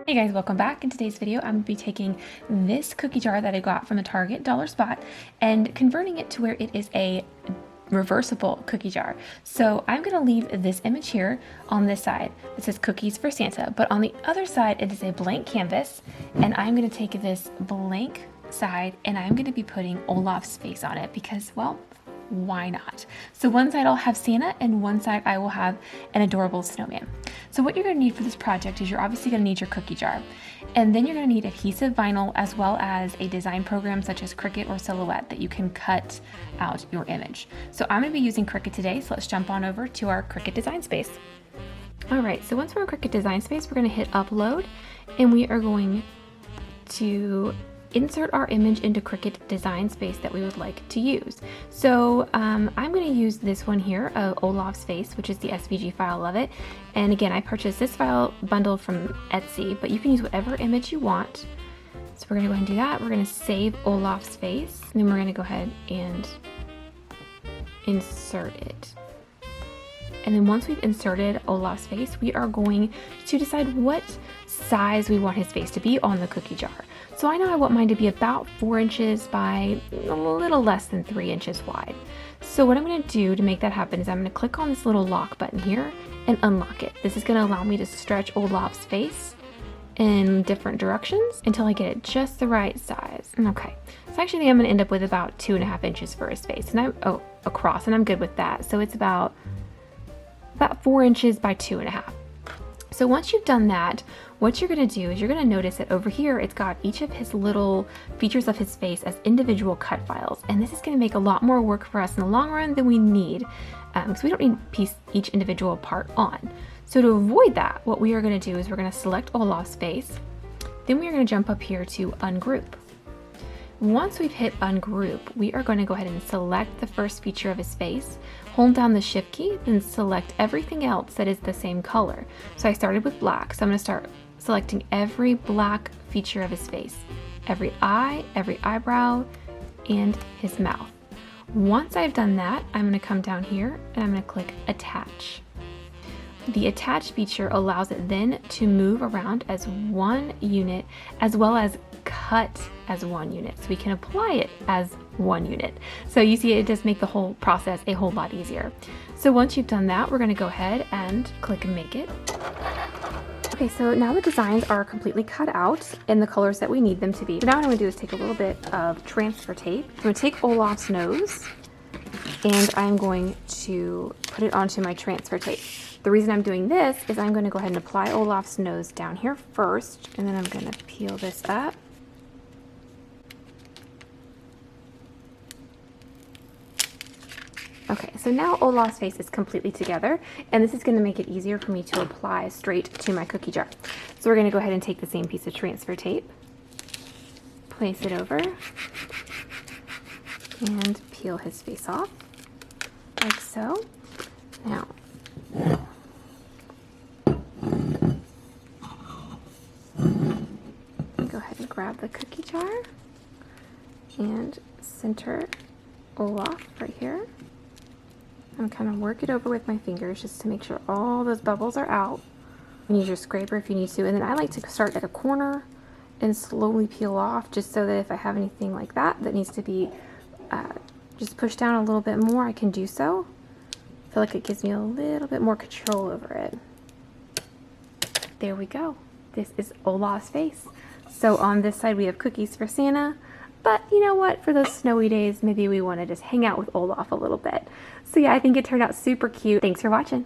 Hey guys, welcome back. In today's video, I'm going to be taking this cookie jar that I got from the Target dollar spot and converting it to where it is a reversible cookie jar. So I'm going to leave this image here on this side. It says cookies for Santa, but on the other side, it is a blank canvas, and I'm going to take this blank side and I'm going to be putting Olaf's face on it because, well, why not? So one side I'll have Santa and one side I will have an adorable snowman. So what you're going to need for this project is you're obviously going to need your cookie jar, and then you're going to need adhesive vinyl as well as a design program such as Cricut or Silhouette that you can cut out your image. So I'm going to be using Cricut today, so let's jump on over to our Cricut design space. Alright, so once we're in Cricut design space, we're going to hit upload and we are going to insert our image into Cricut design space that we would like to use. So I'm going to use this one here of Olaf's face, which is the SVG file of it. And again, I purchased this file bundle from Etsy, but you can use whatever image you want. So we're going to go ahead and do that. We're going to save Olaf's face, and then we're going to go ahead and insert it. And then once we've inserted Olaf's face, we are going to decide what size we want his face to be on the cookie jar. So I know I want mine to be about 4 inches by a little less than 3 inches wide. So what I'm going to do to make that happen is I'm going to click on this little lock button here and unlock it. This is going to allow me to stretch Olaf's face in different directions until I get it just the right size. Okay, so actually I'm going to end up with about 2.5 inches for his face, and across, and I'm good with that. So it's about 4 inches by 2.5. So once you've done that, what you're going to do is you're going to notice that over here it's got each of his little features of his face as individual cut files, and this is going to make a lot more work for us in the long run than we need, because we don't need to piece each individual part on. So to avoid that, what we are going to do is we're going to select Olaf's face, then we are going to jump up here to ungroup. Once we've hit ungroup, we are going to go ahead and select the first feature of his face, hold down the shift key, then select everything else that is the same color. So I started with black, so I'm going to start selecting every black feature of his face, every eye, every eyebrow, and his mouth. Once I've done that, I'm going to come down here and I'm going to click attach. The attach feature allows it then to move around as one unit as well as cut as one unit, so we can apply it as one unit. So you see, it does make the whole process a whole lot easier. So once you've done that, we're going to go ahead and click and make it. Okay, so now the designs are completely cut out in the colors that we need them to be. So now what I'm going to do is take a little bit of transfer tape. I'm going to take Olaf's nose and I'm going to put it onto my transfer tape. The reason I'm doing this is I'm going to go ahead and apply Olaf's nose down here first, and then I'm going to peel this up. Okay, so now Olaf's face is completely together, and this is going to make it easier for me to apply straight to my cookie jar. So we're going to go ahead and take the same piece of transfer tape, place it over, and peel his face off, like so. Now, go ahead and grab the cookie jar and center Olaf right here. And kind of work it over with my fingers just to make sure all those bubbles are out. You can use your scraper if you need to. And then I like to start at a corner and slowly peel off, just so that if I have anything like that that needs to be just pushed down a little bit more, I can do so. I feel like it gives me a little bit more control over it. There we go. This is Olaf's face. So on this side we have cookies for Santa. But you know what, for those snowy days, maybe we want to just hang out with Olaf a little bit. So yeah, I think it turned out super cute. Thanks for watching.